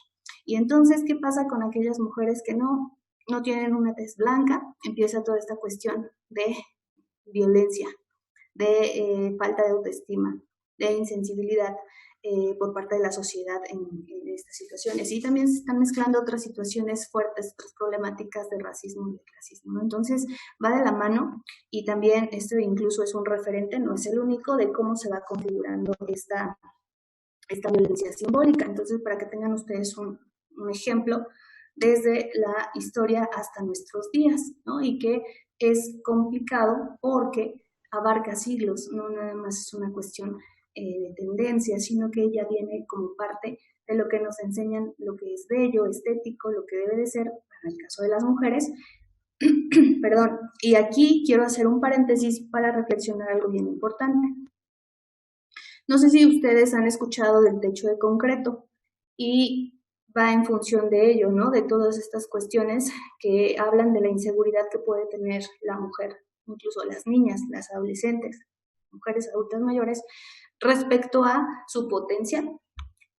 Y entonces, ¿qué pasa con aquellas mujeres que no tienen una tez blanca? Empieza toda esta cuestión de violencia, de falta de autoestima, de insensibilidad por parte de la sociedad en estas situaciones. Y también se están mezclando otras situaciones fuertes, otras problemáticas de racismo y de clasismo, ¿no? Entonces va de la mano, y también esto incluso es un referente, no es el único, de cómo se va configurando esta violencia simbólica. Entonces, para que tengan ustedes un ejemplo desde la historia hasta nuestros días, ¿no? Y que es complicado porque abarca siglos, no nada más es una cuestión de tendencia, sino que ella viene como parte de lo que nos enseñan, lo que es bello, estético, lo que debe de ser, en el caso de las mujeres. Perdón, y aquí quiero hacer un paréntesis para reflexionar algo bien importante. No sé si ustedes han escuchado del techo de concreto, y va en función de ello, ¿no? De todas estas cuestiones que hablan de la inseguridad que puede tener la mujer, incluso las niñas, las adolescentes, mujeres adultas mayores, respecto a su potencia,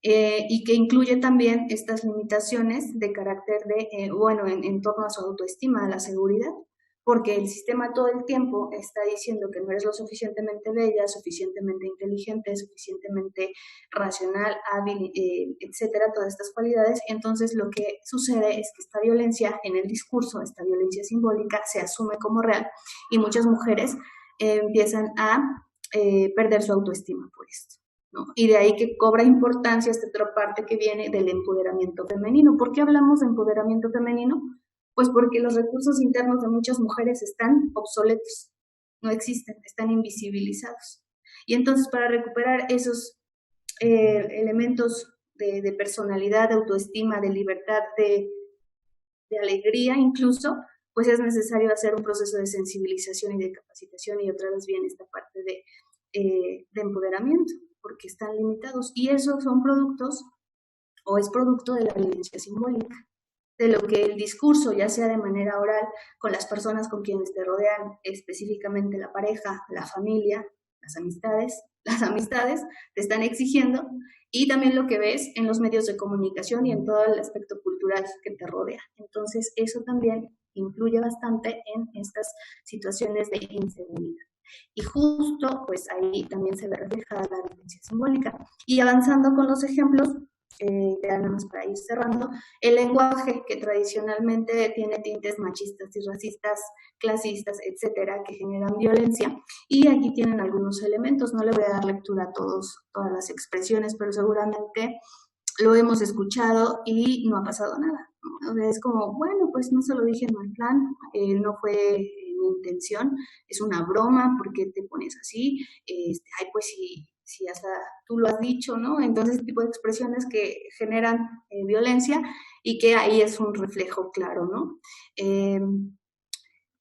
y que incluye también estas limitaciones de carácter de, en torno a su autoestima, a la seguridad, porque el sistema todo el tiempo está diciendo que no eres lo suficientemente bella, suficientemente inteligente, suficientemente racional, hábil, etcétera, todas estas cualidades. Entonces lo que sucede es que esta violencia en el discurso, esta violencia simbólica, se asume como real, y muchas mujeres empiezan a perder su autoestima por esto, ¿no? Y de ahí que cobra importancia esta otra parte que viene del empoderamiento femenino. ¿Por qué hablamos de empoderamiento femenino? Pues porque los recursos internos de muchas mujeres están obsoletos, no existen, están invisibilizados. Y entonces, para recuperar esos elementos de personalidad, de autoestima, de libertad, de alegría incluso, pues es necesario hacer un proceso de sensibilización y de capacitación, y otra vez viene esta parte de empoderamiento, porque están limitados. Y esos son productos, o es producto de la violencia simbólica, de lo que el discurso, ya sea de manera oral, con las personas con quienes te rodean, específicamente la pareja, la familia, las amistades te están exigiendo, y también lo que ves en los medios de comunicación y en todo el aspecto cultural que te rodea. Entonces, eso también influye bastante en estas situaciones de inseguridad. Y justo, pues ahí también se ve reflejada la violencia simbólica. Y avanzando con los ejemplos, nada más para ir cerrando, el lenguaje que tradicionalmente tiene tintes machistas y racistas, clasistas, etcétera, que generan violencia. Y aquí tienen algunos elementos, no le voy a dar lectura a todas las expresiones, pero seguramente lo hemos escuchado y no ha pasado nada, ¿no? O sea, es como, bueno, pues no se lo dije en mal plan, no fue mi intención, es una broma, ¿por qué te pones así? Ay, pues si hasta tú lo has dicho, ¿no? Entonces, ese tipo de expresiones que generan violencia, y que ahí es un reflejo claro, ¿no?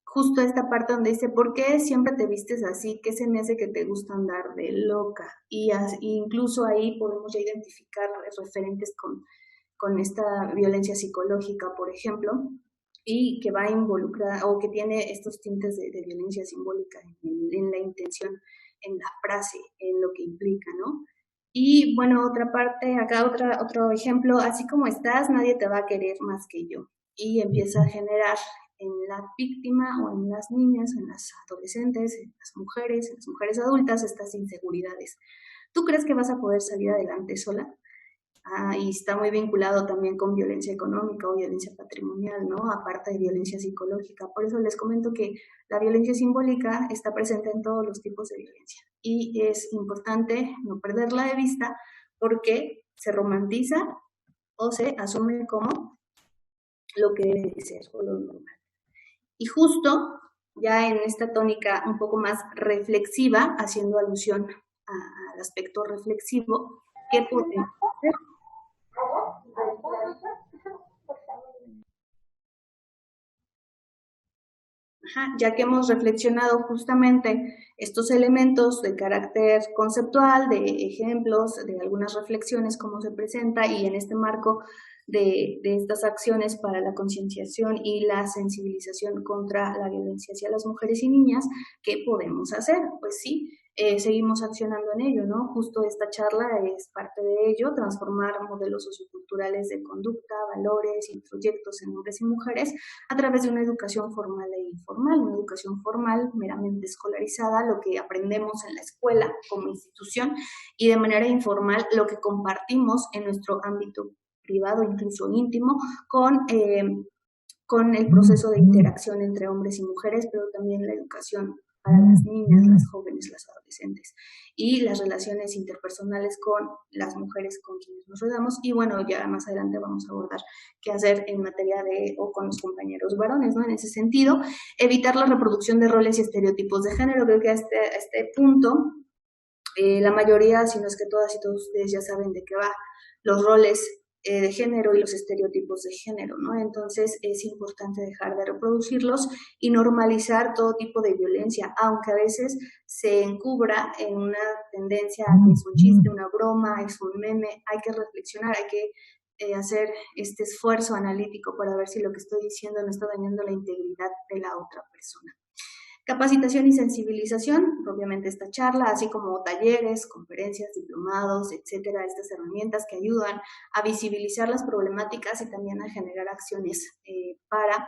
Justo esta parte donde dice, ¿por qué siempre te vistes así? ¿Qué se me hace que te gusta andar de loca? Y incluso ahí podemos ya identificar referentes con esta violencia psicológica, por ejemplo, y que va involucrada, o que tiene estos tintes de violencia simbólica en la intención, en la frase, en lo que implica, ¿no? Y bueno, otra parte, acá otro ejemplo, así como estás, nadie te va a querer más que yo. Y empieza a generar en la víctima, o en las niñas, en las adolescentes, en las mujeres adultas, estas inseguridades. ¿Tú crees que vas a poder salir adelante sola? Y está muy vinculado también con violencia económica o violencia patrimonial, ¿no? Aparte de violencia psicológica. Por eso les comento que la violencia simbólica está presente en todos los tipos de violencia. Y es importante no perderla de vista, porque se romantiza o se asume como lo que debe ser o lo normal. Y justo ya en esta tónica un poco más reflexiva, haciendo alusión al aspecto reflexivo, ¿qué podemos hacer? Ya que hemos reflexionado justamente estos elementos de carácter conceptual, de ejemplos, de algunas reflexiones, cómo se presenta, y en este marco de estas acciones para la concienciación y la sensibilización contra la violencia hacia las mujeres y niñas, ¿qué podemos hacer? Pues sí, seguimos accionando en ello, ¿no? Justo esta charla es parte de ello, transformar modelos socioculturales de conducta, valores y proyectos en hombres y mujeres a través de una educación formal e informal, una educación formal meramente escolarizada, lo que aprendemos en la escuela como institución, y de manera informal lo que compartimos en nuestro ámbito privado, incluso íntimo, con el proceso de interacción entre hombres y mujeres, pero también la educación para las niñas, las jóvenes, las adolescentes, y las relaciones interpersonales con las mujeres con quienes nos rodeamos. Y bueno, ya más adelante vamos a abordar qué hacer en materia o con los compañeros varones, ¿no? En ese sentido, evitar la reproducción de roles y estereotipos de género. Creo que a este punto, la mayoría, si no es que todas y todos ustedes ya saben de qué va los roles de género y los estereotipos de género, ¿no? Entonces es importante dejar de reproducirlos y normalizar todo tipo de violencia, aunque a veces se encubra en una tendencia a que es un chiste, una broma, es un meme. Hay que reflexionar, hay que hacer este esfuerzo analítico para ver si lo que estoy diciendo no está dañando la integridad de la otra persona. Capacitación y sensibilización, obviamente esta charla, así como talleres, conferencias, diplomados, etcétera, estas herramientas que ayudan a visibilizar las problemáticas y también a generar acciones para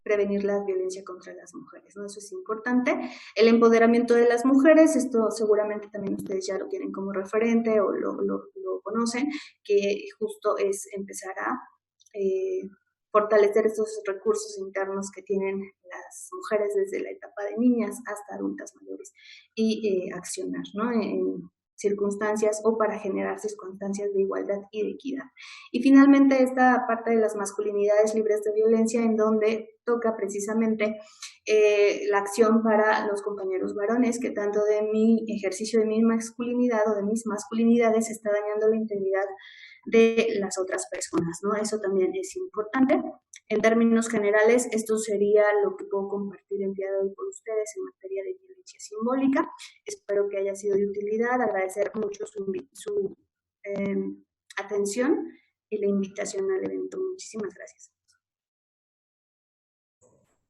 prevenir la violencia contra las mujeres, ¿no? Eso es importante. El empoderamiento de las mujeres, esto seguramente también ustedes ya lo tienen como referente o lo conocen, que justo es empezar a fortalecer estos recursos internos que tienen las mujeres desde la etapa de niñas hasta adultas mayores y accionar, ¿no? En circunstancias o para generar circunstancias de igualdad y de equidad. Y finalmente esta parte de las masculinidades libres de violencia, en donde toca precisamente la acción para los compañeros varones, que tanto de mi ejercicio de mi masculinidad o de mis masculinidades está dañando la integridad de las otras personas, ¿no? Eso también es importante. En términos generales, esto sería lo que puedo compartir el día de hoy con ustedes en materia de violencia simbólica. Espero que haya sido de utilidad, agradecer mucho su atención y la invitación al evento. Muchísimas gracias.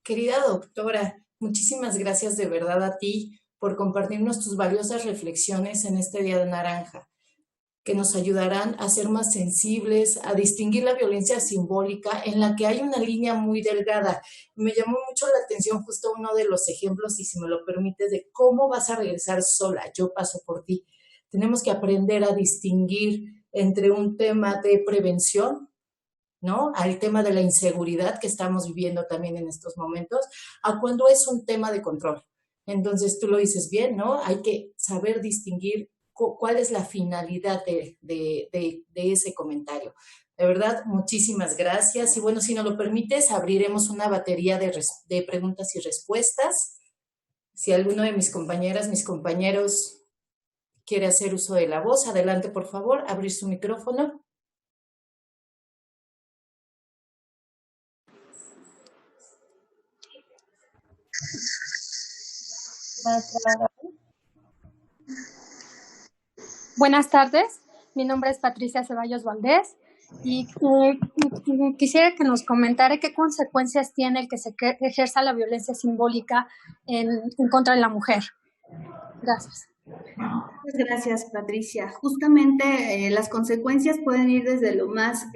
Querida doctora, muchísimas gracias de verdad a ti por compartirnos tus valiosas reflexiones en este Día de Naranja, que nos ayudarán a ser más sensibles, a distinguir la violencia simbólica, en la que hay una línea muy delgada. Me llamó mucho la atención justo uno de los ejemplos, y si me lo permites, de cómo vas a regresar sola, yo paso por ti. Tenemos que aprender a distinguir entre un tema de prevención, ¿no?, al tema de la inseguridad que estamos viviendo también en estos momentos, a cuando es un tema de control. Entonces, tú lo dices bien, ¿no? Hay que saber distinguir cuál es la finalidad de ese comentario. De verdad, muchísimas gracias. Y bueno, si nos lo permites, abriremos una batería de preguntas y respuestas. Si alguno de mis compañeras, mis compañeros quiere hacer uso de la voz, adelante, por favor, abrir su micrófono. Buenas tardes, mi nombre es Patricia Ceballos Valdés y quisiera que nos comentara qué consecuencias tiene el que se ejerza la violencia simbólica en contra de la mujer. Gracias. Muchas gracias, Patricia. Justamente las consecuencias pueden ir desde lo más...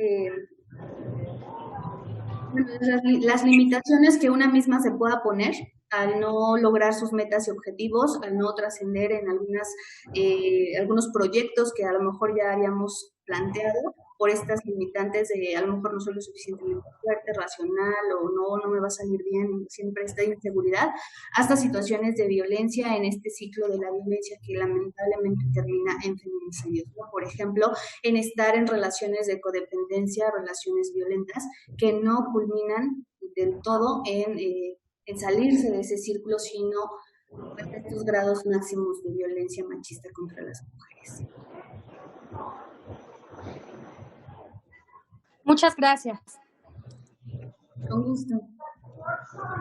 las limitaciones que una misma se pueda poner al no lograr sus metas y objetivos, al no trascender en algunos proyectos que a lo mejor ya habíamos planteado, por estas limitantes de a lo mejor no soy lo suficientemente fuerte, racional o no me va a salir bien, siempre esta inseguridad, hasta situaciones de violencia en este ciclo de la violencia que lamentablemente termina en feminicidios, ¿no? Por ejemplo, en estar en relaciones de codependencia, relaciones violentas que no culminan del todo en salirse de ese círculo, sino a estos grados máximos de violencia machista contra las mujeres. Muchas gracias. Con gusto.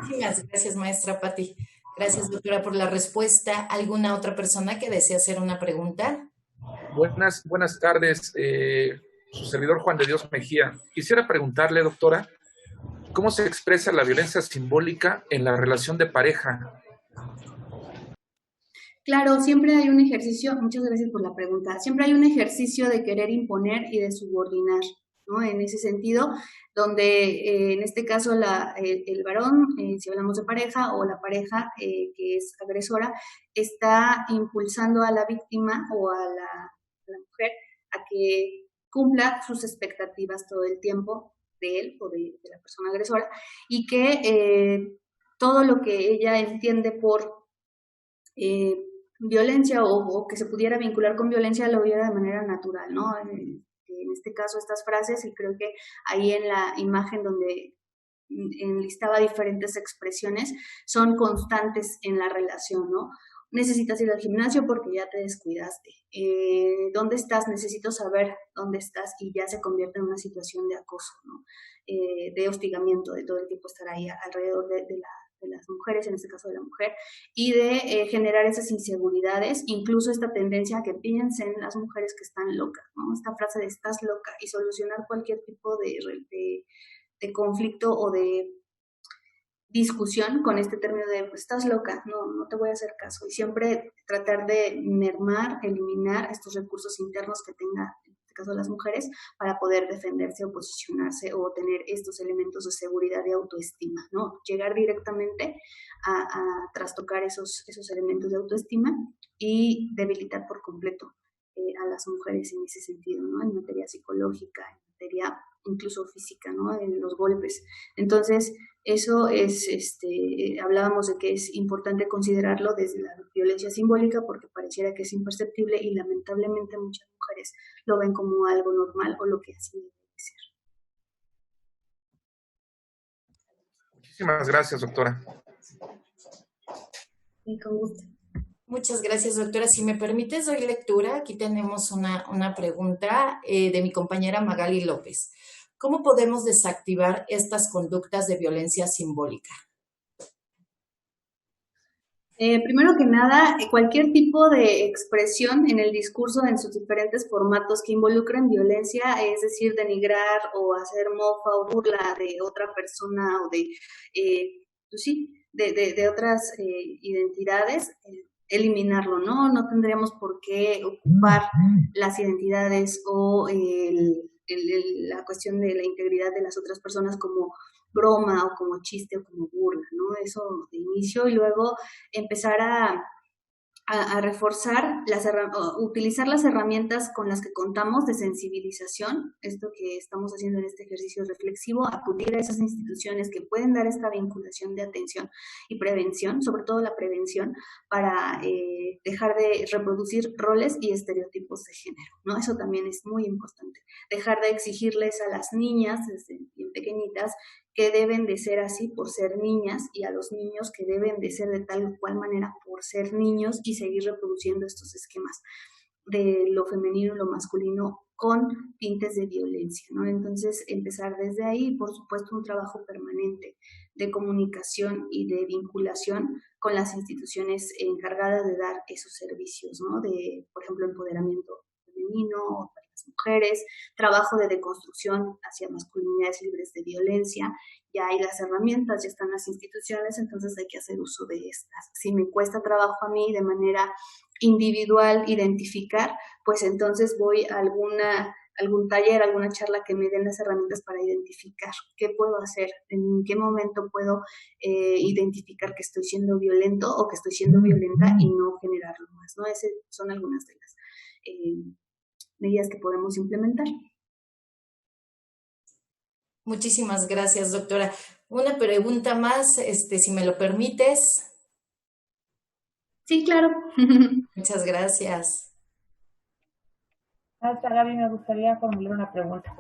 Muchas gracias, maestra Patti. Gracias, doctora, por la respuesta. ¿Alguna otra persona que desee hacer una pregunta? Buenas tardes. Su servidor Juan de Dios Mejía. Quisiera preguntarle, doctora, ¿cómo se expresa la violencia simbólica en la relación de pareja? Claro, siempre hay un ejercicio, muchas gracias por la pregunta, siempre hay un ejercicio de querer imponer y de subordinar, ¿no? En ese sentido, donde en este caso el varón, si hablamos de pareja, o la pareja que es agresora, está impulsando a la víctima o a la mujer a que cumpla sus expectativas todo el tiempo de él o de la persona agresora, y que todo lo que ella entiende por violencia o que se pudiera vincular con violencia lo viera de manera natural, ¿no? En este caso estas frases, y creo que ahí en la imagen donde enlistaba diferentes expresiones, son constantes en la relación, ¿no? Necesitas ir al gimnasio porque ya te descuidaste. ¿Dónde estás? Necesito saber dónde estás, y ya se convierte en una situación de acoso, ¿no? De hostigamiento, de todo el tiempo estar ahí alrededor de las mujeres, en este caso de la mujer, y de generar esas inseguridades, incluso esta tendencia a que piensen las mujeres que están locas, ¿no? Esta frase de estás loca, y solucionar cualquier tipo de conflicto o de discusión con este término de pues, estás loca, no te voy a hacer caso, y siempre tratar de mermar, eliminar estos recursos internos que tenga, en este caso las mujeres, para poder defenderse o posicionarse o tener estos elementos de seguridad y autoestima, ¿no? Llegar directamente a trastocar esos elementos de autoestima y debilitar por completo a las mujeres en ese sentido, ¿no? En materia psicológica, en materia incluso física, ¿no? En los golpes. Entonces, eso es, hablábamos de que es importante considerarlo desde la violencia simbólica porque pareciera que es imperceptible y lamentablemente muchas mujeres lo ven como algo normal o lo que así debe ser. Muchísimas gracias, doctora. Y con gusto. Muchas gracias, doctora. Si me permites, doy lectura. Aquí tenemos una pregunta de mi compañera Magali López. ¿Cómo podemos desactivar estas conductas de violencia simbólica? Primero que nada, cualquier tipo de expresión en el discurso en sus diferentes formatos que involucren violencia, es decir, denigrar o hacer mofa o burla de otra persona o pues sí, de otras identidades, eliminarlo, ¿no? No tendríamos por qué ocupar las identidades o la cuestión de la integridad de las otras personas como broma o como chiste o como burla, ¿no? Eso de inicio, y luego empezar a reforzar, utilizar las herramientas con las que contamos de sensibilización, esto que estamos haciendo en este ejercicio reflexivo, acudir a esas instituciones que pueden dar esta vinculación de atención y prevención, sobre todo la prevención, para dejar de reproducir roles y estereotipos de género, ¿no? Eso también es muy importante. Dejar de exigirles a las niñas desde bien pequeñitas que deben de ser así por ser niñas, y a los niños que deben de ser de tal o cual manera por ser niños, y seguir reproduciendo estos esquemas de lo femenino y lo masculino con tintes de violencia, ¿no? Entonces, empezar desde ahí, por supuesto, un trabajo permanente de comunicación y de vinculación con las instituciones encargadas de dar esos servicios, ¿no? De, por ejemplo, empoderamiento femenino para las mujeres, trabajo de deconstrucción hacia masculinidades libres de violencia. Ya hay las herramientas, ya están las instituciones, entonces hay que hacer uso de estas. Si me cuesta trabajo a mí de manera individual identificar, pues entonces voy a algún taller, alguna charla que me den las herramientas para identificar qué puedo hacer, en qué momento puedo identificar que estoy siendo violento o que estoy siendo violenta y no generarlo más, ¿no? Esas son algunas de las medidas que podemos implementar. Muchísimas gracias, doctora. Una pregunta más, si me lo permites. Sí, claro. Muchas gracias. Hasta Gaby, me gustaría formular una pregunta.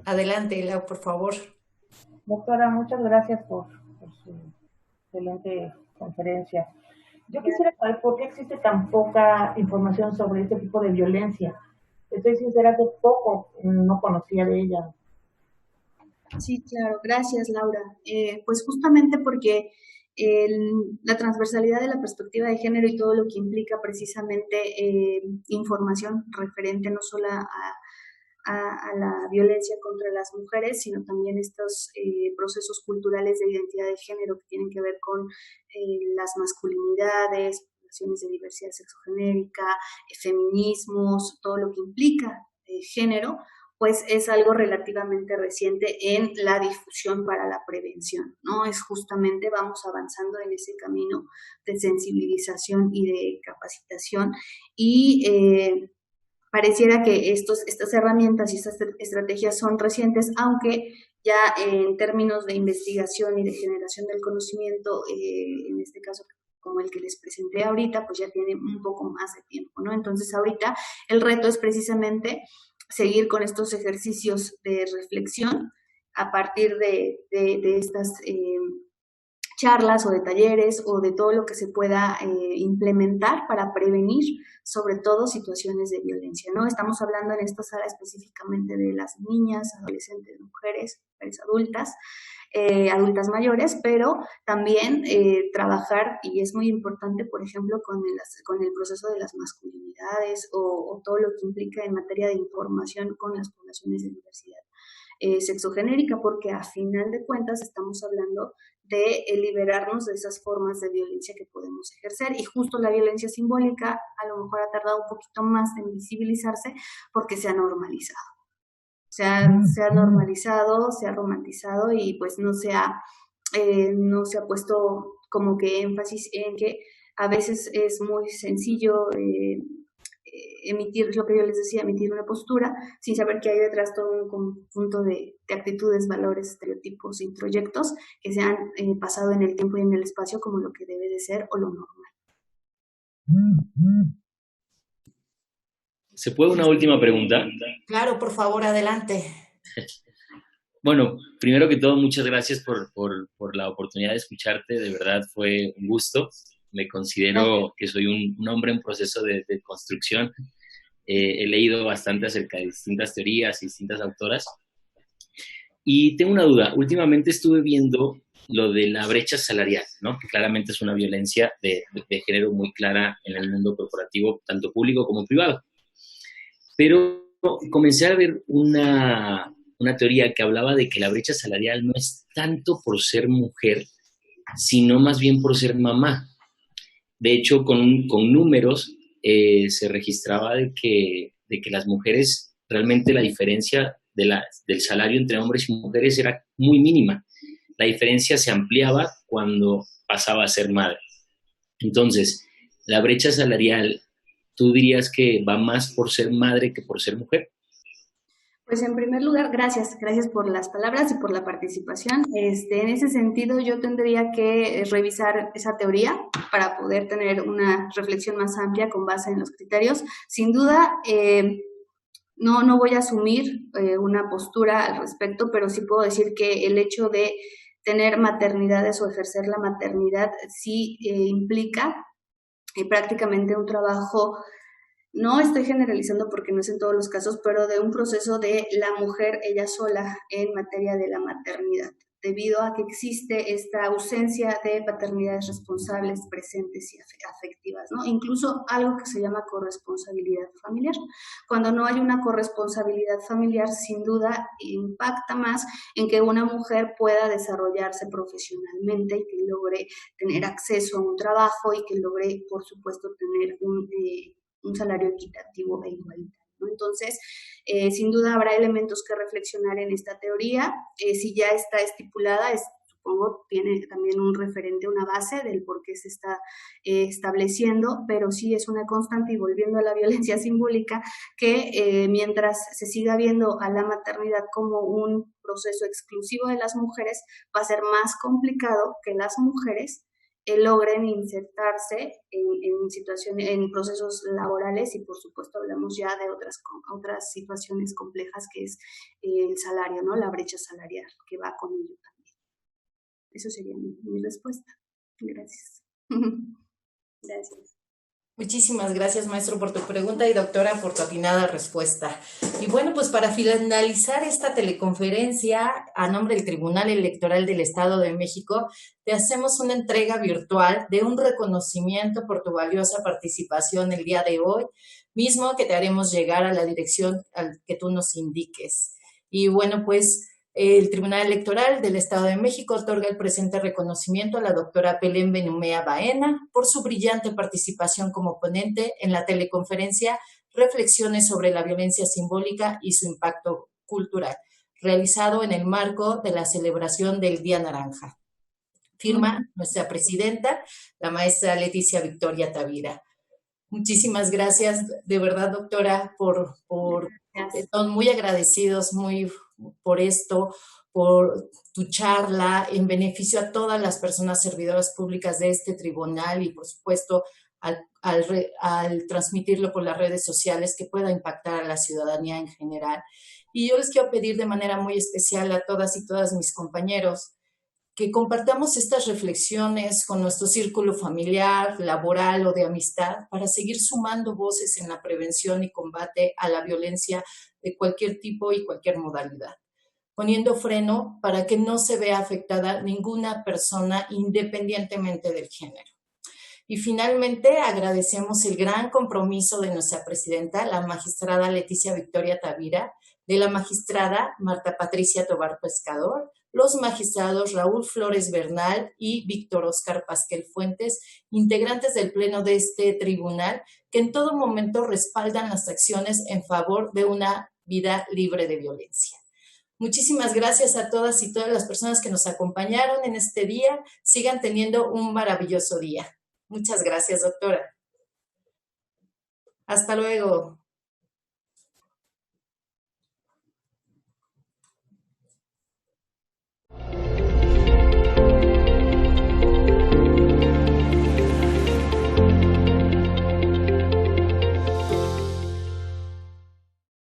Adelante, Lau, por favor. Doctora, muchas gracias por su excelente conferencia. Yo quisiera saber por qué existe tan poca información sobre este tipo de violencia. Estoy sincera que poco no conocía de ella. Sí, claro. Gracias, Laura. Pues justamente porque la transversalidad de la perspectiva de género y todo lo que implica precisamente información referente no solo a la violencia contra las mujeres, sino también estos procesos culturales de identidad de género que tienen que ver con las masculinidades, poblaciones de diversidad sexogenérica, feminismos, todo lo que implica género, pues es algo relativamente reciente en la difusión para la prevención, ¿no? Es justamente vamos avanzando en ese camino de sensibilización y de capacitación y pareciera que estas herramientas y estas estrategias son recientes, aunque ya en términos de investigación y de generación del conocimiento, en este caso como el que les presenté ahorita, pues ya tiene un poco más de tiempo, ¿no? Entonces ahorita el reto es precisamente seguir con estos ejercicios de reflexión a partir de estas charlas o de talleres o de todo lo que se pueda implementar para prevenir sobre todo situaciones de violencia, ¿no? Estamos hablando en esta sala específicamente de las niñas, adolescentes, mujeres adultas, adultas mayores, pero también trabajar, y es muy importante, por ejemplo, con el proceso de las masculinidades o todo lo que implica en materia de información con las poblaciones de diversidad sexogenérica, porque a final de cuentas estamos hablando de liberarnos de esas formas de violencia que podemos ejercer, y justo la violencia simbólica a lo mejor ha tardado un poquito más en visibilizarse porque se ha normalizado. Se ha normalizado, se ha romantizado y pues no se ha puesto como que énfasis en que a veces es muy sencillo emitir, lo que yo les decía, emitir una postura sin saber que hay detrás todo un conjunto de actitudes, valores, estereotipos, introyectos que se han pasado en el tiempo y en el espacio como lo que debe de ser o lo normal. ¿Se puede una última pregunta? Claro, por favor, adelante. Bueno, primero que todo, muchas gracias por la oportunidad de escucharte. De verdad fue un gusto. Me considero que soy un hombre en proceso de construcción. He leído bastante acerca de distintas teorías y distintas autoras. Y tengo una duda. Últimamente estuve viendo lo de la brecha salarial, ¿no? Que claramente es una violencia de género muy clara en el mundo corporativo, tanto público como privado. Pero comencé a ver una teoría que hablaba de que la brecha salarial no es tanto por ser mujer, sino más bien por ser mamá. De hecho, con números se registraba de que las mujeres, realmente la diferencia del salario entre hombres y mujeres era muy mínima. La diferencia se ampliaba cuando pasaba a ser madre. Entonces, la brecha salarial, ¿tú dirías que va más por ser madre que por ser mujer? Pues en primer lugar, gracias por las palabras y por la participación. En ese sentido, yo tendría que revisar esa teoría para poder tener una reflexión más amplia con base en los criterios. Sin duda, no voy a asumir una postura al respecto, pero sí puedo decir que el hecho de tener maternidades o ejercer la maternidad sí implica prácticamente un trabajo. No estoy generalizando porque no es en todos los casos, pero de un proceso de la mujer ella sola en materia de la maternidad, debido a que existe esta ausencia de paternidades responsables, presentes y afectivas, ¿no? Incluso algo que se llama corresponsabilidad familiar. Cuando no hay una corresponsabilidad familiar, sin duda impacta más en que una mujer pueda desarrollarse profesionalmente y que logre tener acceso a un trabajo y que logre, por supuesto, tener un salario equitativo e igualitario, ¿no? Entonces, sin duda habrá elementos que reflexionar en esta teoría. Si ya está estipulada, supongo tiene también un referente, una base del por qué se está estableciendo, pero sí es una constante, y volviendo a la violencia simbólica, que mientras se siga viendo a la maternidad como un proceso exclusivo de las mujeres, va a ser más complicado que las mujeres logren insertarse en situaciones, en procesos laborales, y por supuesto hablamos ya de otras situaciones complejas, que es el salario, ¿no? La brecha salarial que va con ello también. Eso sería mi respuesta. Gracias. Gracias. Muchísimas gracias, maestro, por tu pregunta y doctora por tu atinada respuesta. Y bueno, pues para finalizar esta teleconferencia, a nombre del Tribunal Electoral del Estado de México, te hacemos una entrega virtual de un reconocimiento por tu valiosa participación el día de hoy, mismo que te haremos llegar a la dirección al que tú nos indiques. Y bueno, pues el Tribunal Electoral del Estado de México otorga el presente reconocimiento a la doctora Belén Benumea Baena por su brillante participación como ponente en la teleconferencia Reflexiones sobre la violencia simbólica y su impacto cultural, realizado en el marco de la celebración del Día Naranja. Firma nuestra presidenta, la maestra Leticia Victoria Tavira. Muchísimas gracias, de verdad, doctora, estamos muy agradecidos por esto, por tu charla en beneficio a todas las personas servidoras públicas de este tribunal y, por supuesto, al transmitirlo por las redes sociales, que pueda impactar a la ciudadanía en general. Y yo les quiero pedir de manera muy especial a todas y todos mis compañeros que compartamos estas reflexiones con nuestro círculo familiar, laboral o de amistad para seguir sumando voces en la prevención y combate a la violencia de cualquier tipo y cualquier modalidad, poniendo freno para que no se vea afectada ninguna persona independientemente del género. Y finalmente agradecemos el gran compromiso de nuestra presidenta, la magistrada Leticia Victoria Tavira, de la magistrada Marta Patricia Tobar Pescador, los magistrados Raúl Flores Bernal y Víctor Óscar Pasquel Fuentes, integrantes del Pleno de este tribunal, que en todo momento respaldan las acciones en favor de una vida libre de violencia. Muchísimas gracias a todas y todas las personas que nos acompañaron en este día. Sigan teniendo un maravilloso día. Muchas gracias, doctora. Hasta luego.